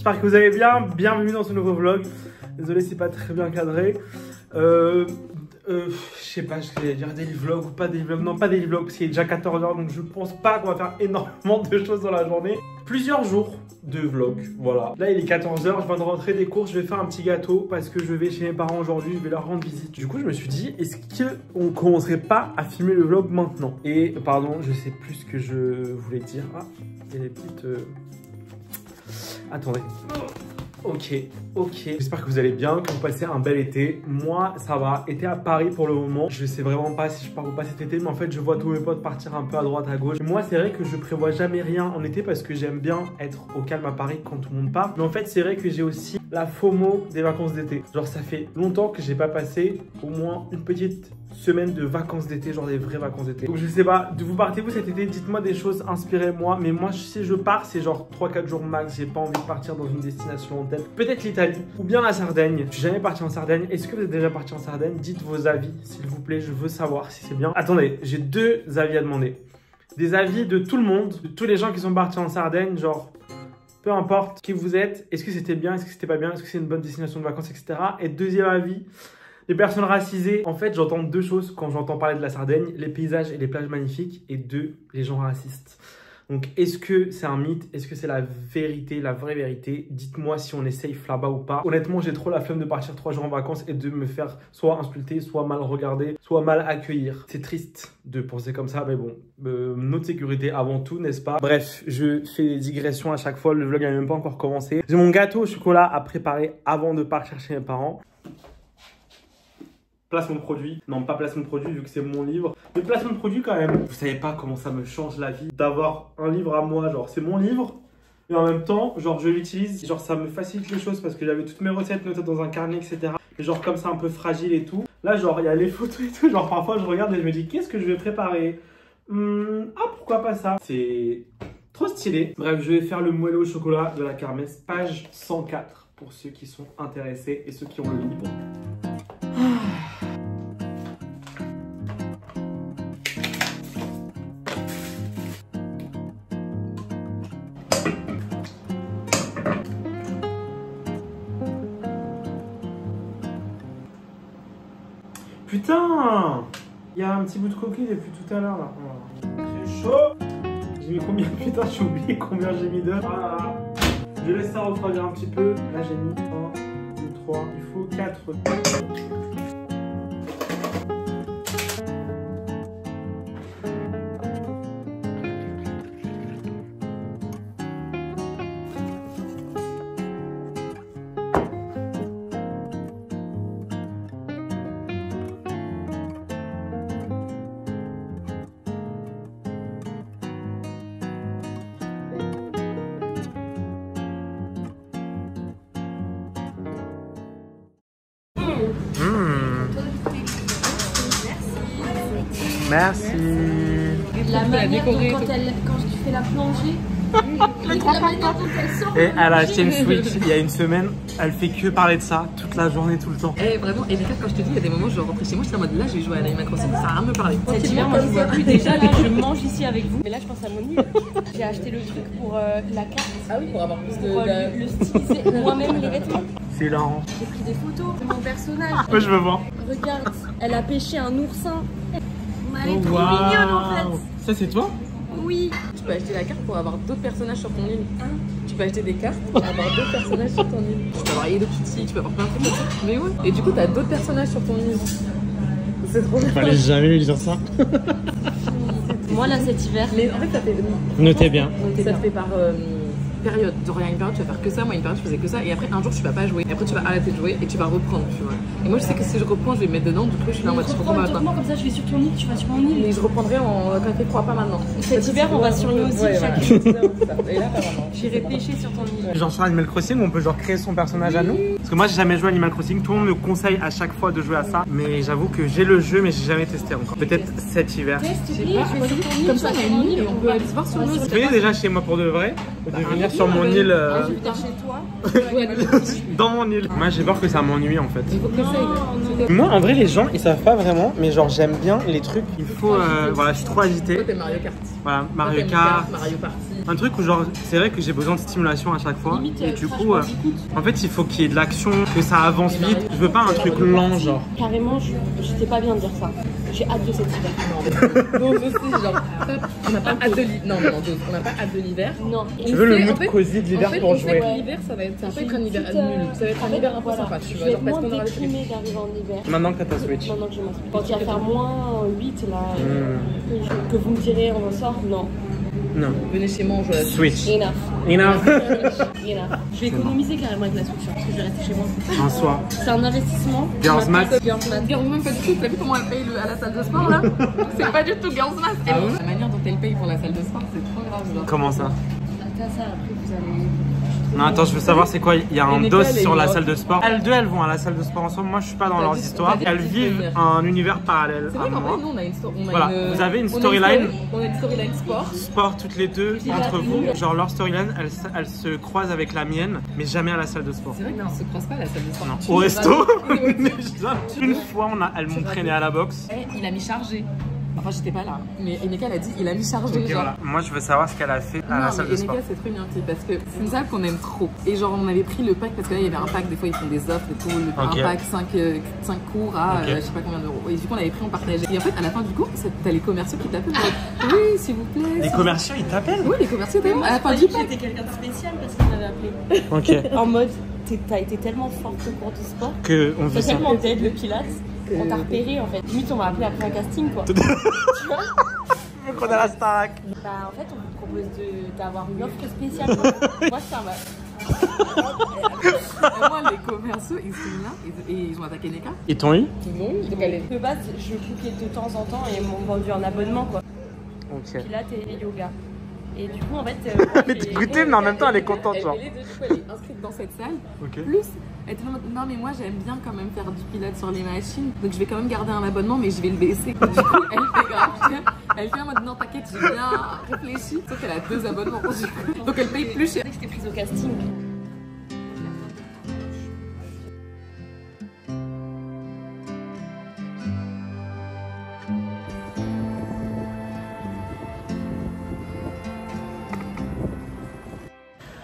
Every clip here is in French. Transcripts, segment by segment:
J'espère que vous allez bien. Bienvenue dans ce nouveau vlog. Désolé, c'est pas très bien cadré. Je sais pas, je vais dire daily vlog ou pas daily vlog. Non, pas daily vlog parce qu'il est déjà 14 h, donc je pense pas qu'on va faire énormément de choses dans la journée. Plusieurs jours de vlog, voilà. Là, il est 14 h, je viens de rentrer des courses. Je vais faire un petit gâteau parce que je vais chez mes parents aujourd'hui. Je vais leur rendre visite. Du coup, je me suis dit, est-ce qu'on commencerait pas à filmer le vlog maintenant? Et pardon, je sais plus ce que je voulais dire. Ah, il y a des petites... Attendez. Ok. J'espère que vous allez bien, que vous passez un bel été. Moi, ça va. Été à Paris pour le moment. Je sais vraiment pas si je pars ou pas cet été, mais en fait, je vois tous mes potes partir un peu à droite, à gauche. Et moi, c'est vrai que je prévois jamais rien en été parce que j'aime bien être au calme à Paris quand tout le monde part. Mais en fait, c'est vrai que j'ai aussi la FOMO des vacances d'été. Genre, ça fait longtemps que j'ai pas passé au moins une petite semaine de vacances d'été, genre des vraies vacances d'été. Donc je sais pas, de vous partez-vous cet été? Dites-moi des choses, inspirez-moi. Mais moi, si je pars, c'est genre 3-4 jours max. J'ai pas envie de partir dans une destination en tête. Peut-être l'Italie ou bien la Sardaigne. Je suis jamais parti en Sardaigne. Est-ce que vous êtes déjà parti en Sardaigne? Dites vos avis, s'il vous plaît. Je veux savoir si c'est bien. Attendez, j'ai deux avis à demander. Des avis de tout le monde, de tous les gens qui sont partis en Sardaigne, genre... peu importe qui vous êtes, est-ce que c'était bien, est-ce que c'était pas bien, est-ce que c'est une bonne destination de vacances, etc. Et deuxième avis, les personnes racisées. En fait, j'entends deux choses quand j'entends parler de la Sardaigne, les paysages et les plages magnifiques, et deux, les gens racistes. Donc, est-ce que c'est un mythe? Est-ce que c'est la vérité, la vraie vérité? Dites-moi si on est safe là-bas ou pas. Honnêtement, j'ai trop la flemme de partir 3 jours en vacances et de me faire soit insulter, soit mal regarder, soit mal accueillir. C'est triste de penser comme ça, mais bon, notre sécurité avant tout, n'est-ce pas? Bref, je fais des digressions à chaque fois, le vlog n'a même pas encore commencé. J'ai mon gâteau au chocolat à préparer avant de partir chez mes parents. Placement de produit. Non, pas placement de produit vu que c'est mon livre. Mais placement de produit quand même. Vous savez pas comment ça me change la vie d'avoir un livre à moi. Genre, c'est mon livre. Et en même temps, genre, je l'utilise. Genre, ça me facilite les choses parce que j'avais toutes mes recettes notées dans un carnet, etc. Et genre, comme ça, un peu fragile et tout. Là, genre, il y a les photos et tout. Genre, parfois, je regarde et je me dis, qu'est-ce que je vais préparer? Ah, pourquoi pas ça? C'est trop stylé. Bref, je vais faire le moelleux au chocolat de la Kermesse, page 104. Pour ceux qui sont intéressés et ceux qui ont le livre. Putain! Il y a un petit bout de coquille depuis tout à l'heure là. C'est chaud! J'ai mis combien? Putain, j'ai oublié combien j'ai mis d'heures. Voilà. Je laisse ça refroidir un petit peu. Là, j'ai mis 1, 2, 3. Il faut 4. Merci. La manière dont quand tu fais la plongée, la manière dont elle sort. Et elle a acheté une Switch il y a une semaine. Elle fait que parler de ça toute la journée, tout le temps. Et vraiment, et quand je te dis, il y a des moments où je rentre chez moi, je suis en mode là, je vais jouer à l'Animal Crossing, ça a rien me parler. Cet hiver, moi je vois plus déjà, là je mange ici avec vous. Mais là je pense à mon île. J'ai acheté le truc pour la carte. Ah oui, pour avoir plus de. Pour le styliser moi-même les vêtements. C'est hilarant. J'ai pris des photos de mon personnage. Moi je veux voir. Regarde, elle a pêché un oursin. Elle est Oh, trop wow. mignonne en fait. Ça c'est toi? Oui. Tu peux acheter la carte pour avoir d'autres personnages sur ton île. Tu peux acheter des cartes pour avoir d'autres personnages sur ton île. Tu peux avoir Hello Kitty, tu peux avoir plein de trucs comme ça. Mais ouais. Et du coup, t'as d'autres personnages sur ton île. C'est trop bien. Fallait jamais lui dire ça. Moi là cet hiver. Mais en fait, ça fait. Notez bien. Ça fait par période. Genre, il y a une période, tu vas faire que ça. Moi, une période, je faisais que ça. Et après, un jour, tu vas pas jouer. Et après, tu vas arrêter de jouer et tu vas reprendre, tu vois. Et moi, je sais que si je reprends, je vais me mettre dedans. Du coup, je suis là en mode, je reprends maintenant. Comme ça, je vais sur ton île, tu vas sur mon île. Mais je reprendrai quand il fait froid, pas maintenant. Cet hiver, on va sur l'île aussi. Ouais, chaque... voilà. Et là, pas vraiment. J'irai pêcher sur ton île. Genre sur Animal Crossing, on peut genre créer son personnage à nous. Parce que moi, j'ai jamais joué à Animal Crossing. Tout le monde me conseille à chaque fois de jouer à ça. Mais j'avoue que j'ai le jeu, mais j'ai jamais testé encore. Peut-être cet hiver. Comme ça, on a une île et on peut aller se voir sur l'île. Vous venez déjà chez moi pour de vrai? Ou de venir sur mon île Je vais venir chez toi. dans mon île. Moi j'ai peur que ça m'ennuie en fait. Moi en vrai les gens ils savent pas vraiment, mais genre j'aime bien les trucs. Il faut voilà, je suis trop agité. Toi t'aimes Mario Kart. Voilà, Mario Toi, t'aimes Kart. Mario Party. Un truc où genre, c'est vrai que j'ai besoin de stimulation à chaque fois. Limite, et du coup, en fait, il faut qu'il y ait de l'action, que ça avance vite. Je veux pas un truc lent, genre. Carrément, je sais pas bien dire ça. J'ai hâte de cet hiver. Donc aussi, genre, on n'a pas hâte de l'hiver. Non, on n'a pas hâte de l'hiver. Non. Je veux le mood cosy de l'hiver pour jouer. L'hiver, ça va pas être un hiver nul. Ça va être un hiver un peu sympa, tu vois. Je vais être moins déprimée d'arriver en hiver. Maintenant que t'as Switch. Maintenant que j'ai ma Switch. Quand il va faire moins 8 là, que vous me direz on sort, non. Non. Venez chez moi, on joue à la Switch. Enough. Je vais économiser carrément avec la Switch parce que je vais rester chez moi. En soi. C'est un investissement. Girls Math. Girls Math, pas du tout. T'as vu comment elle paye à la salle de sport là? C'est pas du tout Girls Math. Ah ouais? La manière dont elle paye pour la salle de sport, c'est trop grave. Genre. Comment ça? T'as ça, après vous allez. Non, attends, je veux savoir c'est quoi. Il y a un dos sur la salle de sport. sport. Elles deux, elles vont à la salle de sport ensemble. Moi, je suis pas dans leurs histoires. Elles vivent un univers parallèle. C'est à vrai qu'en moi. fait, nous, on a une storyline. Voilà, vous avez une storyline. On a une storyline sport. Sport toutes les deux entre vous. Genre leur storyline, elle se croise avec la mienne, mais jamais à la salle de sport. C'est vrai qu'on se croise pas à la salle de sport. Non. Au resto. Une fois, elles m'ont traîné à la boxe. Il a mis chargé. Enfin, j'étais pas là. Mais Eneka, elle a dit, il a mis chargé. Okay, voilà. Moi, je veux savoir ce qu'elle a fait à la salle de sport. Eneka, c'est trop bien, parce que c'est une salle qu'on aime trop. Et genre, on avait pris le pack, parce que là, il y avait un pack, des fois, ils font des offres et tout. Un pack 5 cours à je sais pas combien d'euros. Et du coup, on avait pris, on partageait. Et en fait, à la fin du cours, t'as les commerciaux qui t'appellent. Oui, s'il vous plaît. Les commerciaux, ils t'appellent? Oui, les commerciaux t'appellent. À la fin du pack. J'étais quelqu'un de spécial parce qu'il m'avait appelé. Ok. En mode, t'as été tellement forte au cours du sport. Que on veut ça. T'as tellement d'aide le pilates. On t'a repéré en fait. Limite, on m'a appelé après un casting quoi. Tu vois? Qu'on a la Starac. Bah en fait, on vous propose d'avoir une offre spéciale. Moi, c'est un Moi, les commerciaux, ils sont là et ils ont attaqué Eneka. Ils t'ont eu? Non, donc elle est. De base, je bookais de temps en temps et ils m'ont vendu un abonnement quoi. Ok. Pilates et yoga. Et du coup, en fait. Elle est dégoûtée, mais en même temps, elle est contente, genre. Elle est inscrite dans cette salle. Ok. Plus, elle était en mode, non, mais moi, j'aime bien quand même faire du pilates sur les machines. Donc, je vais quand même garder un abonnement, mais je vais le baisser. Du coup, elle fait grave. Elle fait en mode, non, t'inquiète, j'ai bien réfléchi. Sauf qu'elle a 2 abonnements. Donc, elle paye plus cher. J'étais prise au casting.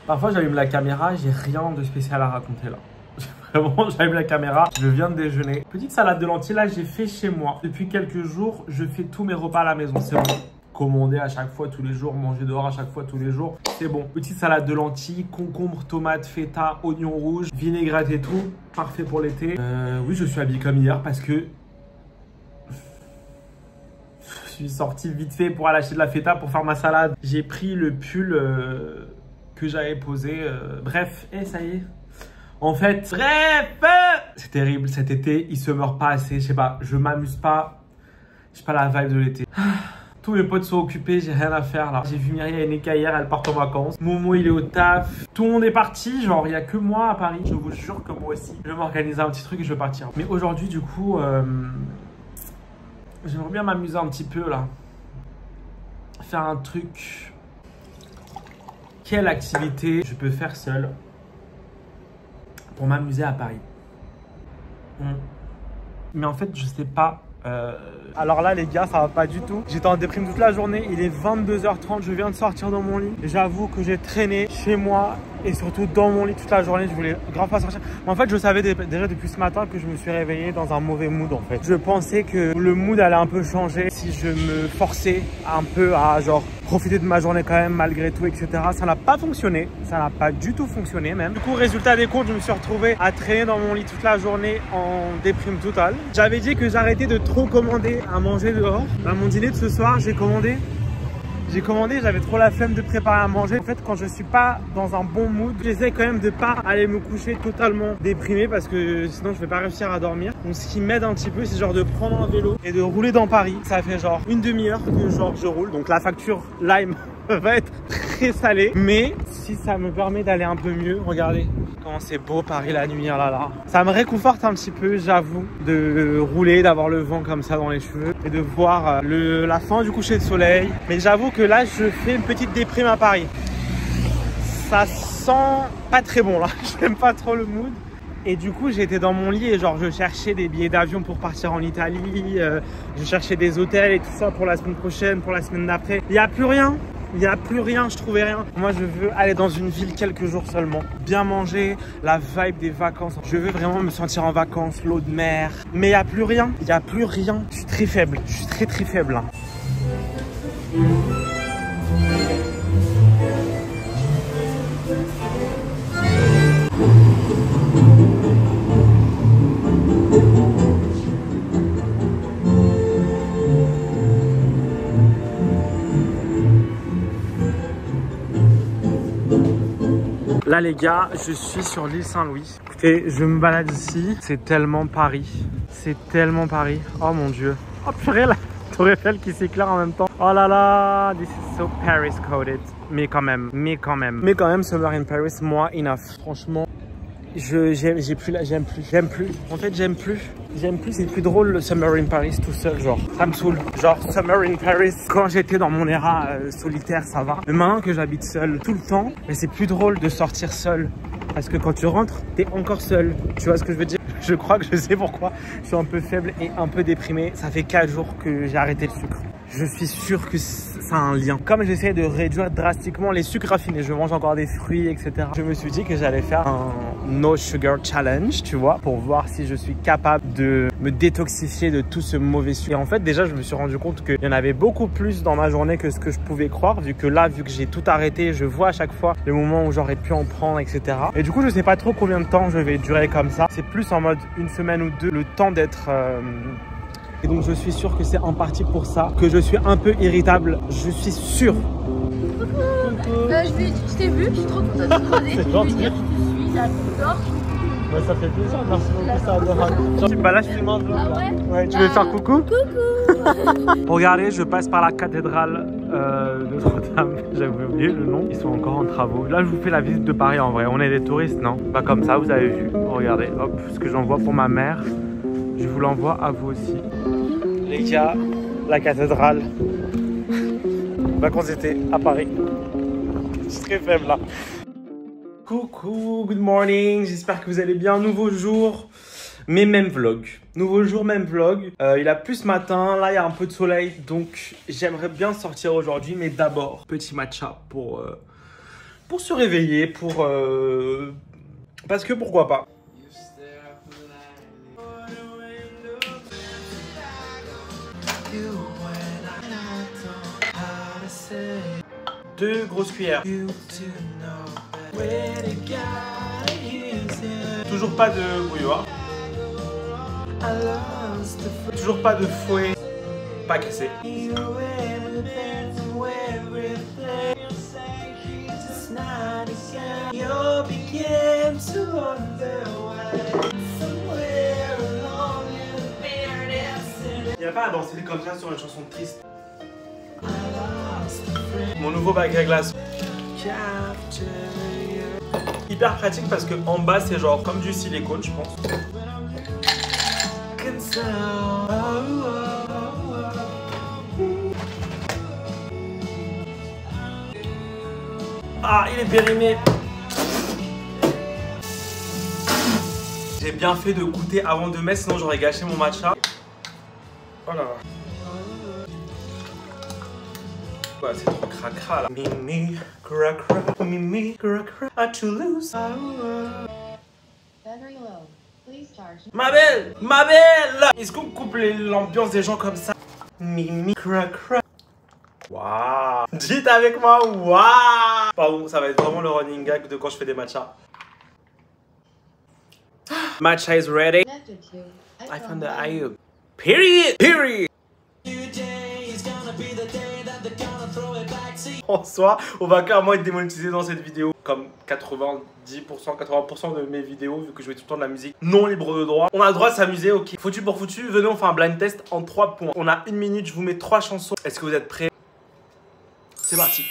Parfois, j'allume la caméra, j'ai rien de spécial à raconter là. Vraiment, j'allume la caméra, je viens de déjeuner. Petite salade de lentilles, là, j'ai fait chez moi. Depuis quelques jours, je fais tous mes repas à la maison, c'est bon. Commander à chaque fois tous les jours, manger dehors à chaque fois tous les jours, c'est bon. Petite salade de lentilles, concombre, tomates, feta, oignons rouges, vinaigrette et tout. Parfait pour l'été. Oui, je suis habillé comme hier parce que je suis sorti vite fait pour aller acheter de la feta pour faire ma salade. J'ai pris le pull que j'avais posé. Bref, et ça y est. En fait, c'est terrible cet été, il se meurt pas assez. Je sais pas, je m'amuse pas. J'ai pas la vibe de l'été. Tous mes potes sont occupés, j'ai rien à faire là. J'ai vu Myriam et Eneka hier, elles partent en vacances. Momo il est au taf. Tout le monde est parti, genre il y a que moi à Paris. Je vous jure que moi aussi. Je vais m'organiser un petit truc et je vais partir. Mais aujourd'hui du coup, j'aimerais bien m'amuser un petit peu là. Faire un truc. Quelle activité je peux faire seule pour m'amuser à Paris? Mais en fait, je sais pas. Alors là, les gars, ça va pas du tout. J'étais en déprime toute la journée. Il est 22h30. Je viens de sortir de mon lit. J'avoue que j'ai traîné chez moi et surtout dans mon lit toute la journée. Je voulais grave pas sortir. Mais en fait, je savais déjà depuis ce matin que je me suis réveillé dans un mauvais mood en fait. Je pensais que le mood allait un peu changer si je me forçais un peu à genre profiter de ma journée quand même malgré tout, etc. Ça n'a pas fonctionné. Ça n'a pas du tout fonctionné même. Du coup, résultat des comptes, je me suis retrouvé à traîner dans mon lit toute la journée en déprime totale. J'avais dit que j'arrêtais de trop commander à manger dehors. Dans mon dîner de ce soir, j'ai commandé, j'avais trop la flemme de préparer à manger. En fait, quand je suis pas dans un bon mood, j'essaie quand même de pas aller me coucher totalement déprimé parce que sinon je vais pas réussir à dormir. Donc ce qui m'aide un petit peu, c'est genre de prendre un vélo et de rouler dans Paris. Ça fait genre une demi-heure que genre je roule. Donc la facture Lime va être très salée. Mais si ça me permet d'aller un peu mieux, regardez comment c'est beau Paris la nuit, là là. Ça me réconforte un petit peu, j'avoue, de rouler, d'avoir le vent comme ça dans les cheveux et de voir la fin du coucher de soleil. Mais j'avoue que là, je fais une petite déprime à Paris. Ça sent pas très bon là, j'aime pas trop le mood. Et du coup, j'étais dans mon lit et genre je cherchais des billets d'avion pour partir en Italie. Je cherchais des hôtels et tout ça pour la semaine prochaine, pour la semaine d'après. Il n'y a plus rien. Il n'y a plus rien, je trouvais rien. Moi, je veux aller dans une ville quelques jours seulement. Bien manger, la vibe des vacances. Je veux vraiment me sentir en vacances, l'eau de mer. Mais il n'y a plus rien. Il n'y a plus rien. Je suis très faible. Je suis très faible. Hein. Là les gars, je suis sur l'île Saint-Louis. Écoutez, je me balade ici. C'est tellement Paris. C'est tellement Paris. Oh mon dieu. Oh purée, la tour Eiffel qui s'éclaire en même temps. Oh là là, this is so Paris coded. Mais quand même, Summer in Paris, moi, enough. Franchement, j'aime plus. En fait, j'aime plus. C'est plus drôle le Summer in Paris tout seul, genre. Ça me saoule. Genre, Summer in Paris, quand j'étais dans mon era solitaire, ça va. Mais maintenant que j'habite seul tout le temps, mais c'est plus drôle de sortir seul. Parce que quand tu rentres, t'es encore seul. Tu vois ce que je veux dire? Je crois que je sais pourquoi. Je suis un peu faible et un peu déprimé. Ça fait 4 jours que j'ai arrêté le sucre. Je suis sûr que ça a un lien. Comme j'essaie de réduire drastiquement les sucres raffinés, je mange encore des fruits, etc. Je me suis dit que j'allais faire un no sugar challenge, tu vois, pour voir si je suis capable de me détoxifier de tout ce mauvais sucre. Et en fait, déjà, je me suis rendu compte qu'il y en avait beaucoup plus dans ma journée que ce que je pouvais croire, vu que j'ai tout arrêté, je vois à chaque fois le moment où j'aurais pu en prendre, etc. Et du coup, je sais pas trop combien de temps je vais durer comme ça. C'est plus en mode une semaine ou deux, le temps d'être... Et donc je suis sûr que c'est en partie pour ça que je suis un peu irritable. Je suis sûr. Coucou. Je t'ai vu, je suis trop contente de te connaître. C'est gentil. Je suis, j'adore. Ouais, ça fait plaisir, merci beaucoup, c'est adorable. Bah là je filme un vlog. Ah ouais? Ouais, tu veux faire coucou? Coucou. Regardez, je passe par la cathédrale de Notre-Dame. J'avais oublié le nom, ils sont encore en travaux. Là je vous fais la visite de Paris en vrai. On est des touristes, non? Pas comme ça, vous avez vu. Regardez, hop, ce que j'envoie pour ma mère. Je vous l'envoie à vous aussi. Les gars, la cathédrale. Vacances d'été à Paris. Je suis très faible là. Coucou, good morning. J'espère que vous allez bien. Nouveau jour, mais même vlog. Nouveau jour, même vlog. Il a plu ce matin. Là, il y a un peu de soleil. Donc, j'aimerais bien sortir aujourd'hui. Mais d'abord, petit matcha pour se réveiller. Parce que pourquoi pas. Deux grosses cuillères. Toujours pas de bouilloire. Toujours pas de fouet. Pas cassé. Il n'y a pas à danser comme ça sur une chanson triste. Mon nouveau bac à glace. Hyper pratique parce que en bas c'est genre comme du silicone je pense. Ah, il est périmé. J'ai bien fait de goûter avant de mettre, sinon j'aurais gâché mon matcha. Voilà. Ouais, c'est trop cracra là. Mimi, cracra, Mimi, cracra, à Toulouse. Ma belle, ma belle. Est-ce qu'on coupe l'ambiance des gens comme ça? Mimi, cracra. Waouh. Dites avec moi, waouh. Pardon, ça va être vraiment le running gag de quand je fais des matchas. Matcha is ready. I found the Ayub. Period. Period. En soi, on va clairement être démonétisé dans cette vidéo. Comme 90%, 80% de mes vidéos, vu que je mets tout le temps de la musique non libre de droit. On a le droit de s'amuser, ok. Foutu pour foutu, venez, on fait un blind test en 3 points. On a 1 minute, je vous mets 3 chansons. Est-ce que vous êtes prêts? C'est parti.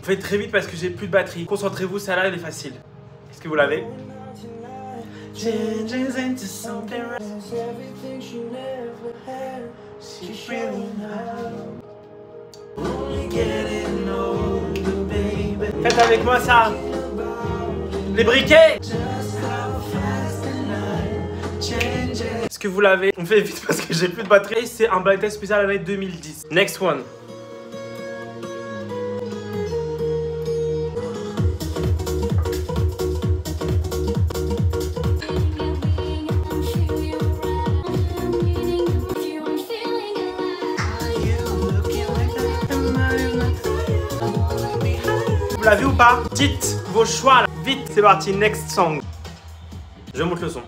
On fait très vite parce que j'ai plus de batterie. Concentrez-vous, celle-là, elle est facile. Est-ce que vous l'avez? Faites avec moi ça. Les briquets. Est-ce que vous l'avez? On fait vite parce que j'ai plus de batterie. C'est un blind test spécial à l'année 2010. Next one. l'as vu ou pas? Dites vos choix là. Vite, c'est parti, next song. Je monte le son.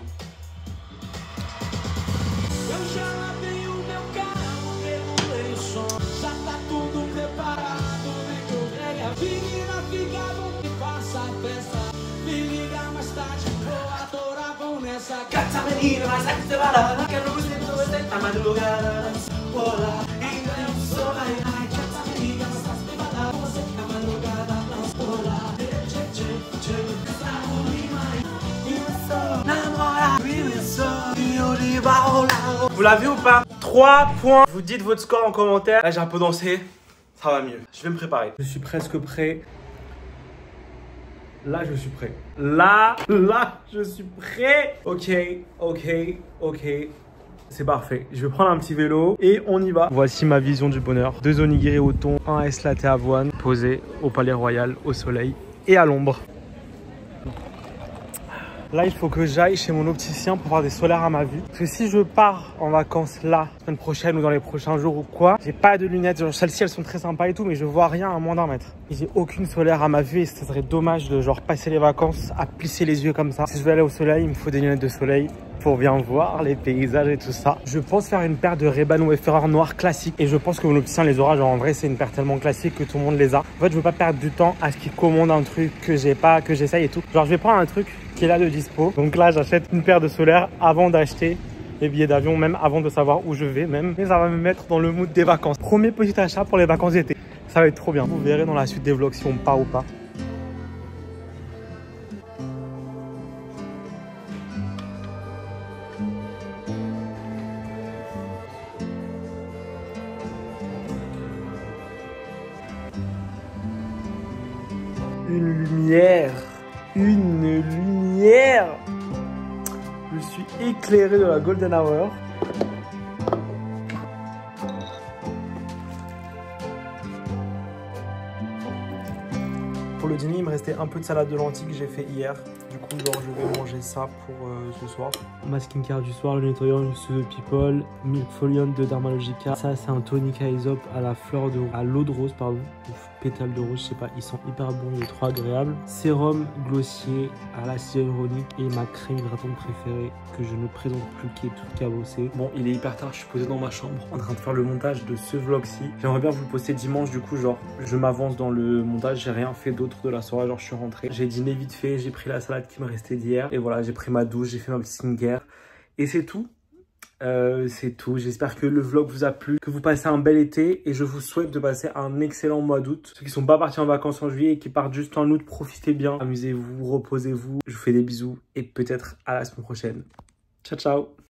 Vous l'avez ou pas? 3 points. Vous dites votre score en commentaire. Là j'ai un peu dansé. Ça va mieux. Je vais me préparer. Je suis presque prêt. Là je suis prêt. Là je suis prêt. Ok. C'est parfait. Je vais prendre un petit vélo et on y va. Voici ma vision du bonheur. 2 onigiri au thon, un ice latte avoine posé au Palais Royal, au soleil et à l'ombre. Là, il faut que j'aille chez mon opticien pour voir des solaires à ma vue. Parce que si je pars en vacances là, la semaine prochaine ou dans les prochains jours ou quoi, j'ai pas de lunettes. Genre, celles-ci, elles sont très sympas et tout, mais je vois rien à moins d'1 mètre. Et j'ai aucune solaire à ma vue et ce serait dommage de genre passer les vacances à plisser les yeux comme ça. Si je veux aller au soleil, il me faut des lunettes de soleil pour bien voir les paysages et tout ça. Je pense faire une paire de Ray-Ban Wayfarer noir classique et je pense que mon opticien les aura. Genre en vrai, c'est une paire tellement classique que tout le monde les a. En fait, je veux pas perdre du temps à ce qu'il commande un truc que j'ai pas, que j'essaye et tout. Genre, je vais prendre un truc qui est là de dispo. Donc là, j'achète une paire de solaires avant d'acheter les billets d'avion, même avant de savoir où je vais même. Mais ça va me mettre dans le mood des vacances. Premier petit achat pour les vacances d'été. Ça va être trop bien. Vous verrez dans la suite des vlogs si on part ou pas. Une lumière. Une lumière. Je suis éclairé de la Golden Hour. Pour le dîner, il me restait un peu de salade de lentilles que j'ai fait hier. Du coup, genre, je vais manger ça pour ce soir. Ma skincare du soir, le nettoyant de People, Milk Foliant de Dermalogica. Ça, c'est un tonic à Aesop à la fleur de à l'eau de rose, pardon. Ou pétales de rose, je sais pas. Ils sont hyper bons, ils sont trop agréables. Sérum glossier à l'acide hyaluronique et ma crème hydratante préférée que je ne présente plus, qui est toute cabossée. Bon, il est hyper tard, je suis posé dans ma chambre en train de faire le montage de ce vlog-ci. J'aimerais bien vous le poster dimanche, du coup, genre, je m'avance dans le montage. J'ai rien fait d'autre de la soirée, genre, je suis rentré. J'ai dîné vite fait, j'ai pris la salade qui me restait d'hier. Et voilà, j'ai pris ma douche, j'ai fait ma petite skincare. Et c'est tout. C'est tout. J'espère que le vlog vous a plu, que vous passez un bel été et je vous souhaite de passer un excellent mois d'août. Ceux qui sont pas partis en vacances en juillet et qui partent juste en août, profitez bien, amusez-vous, reposez-vous. Je vous fais des bisous et peut-être à la semaine prochaine. Ciao, ciao.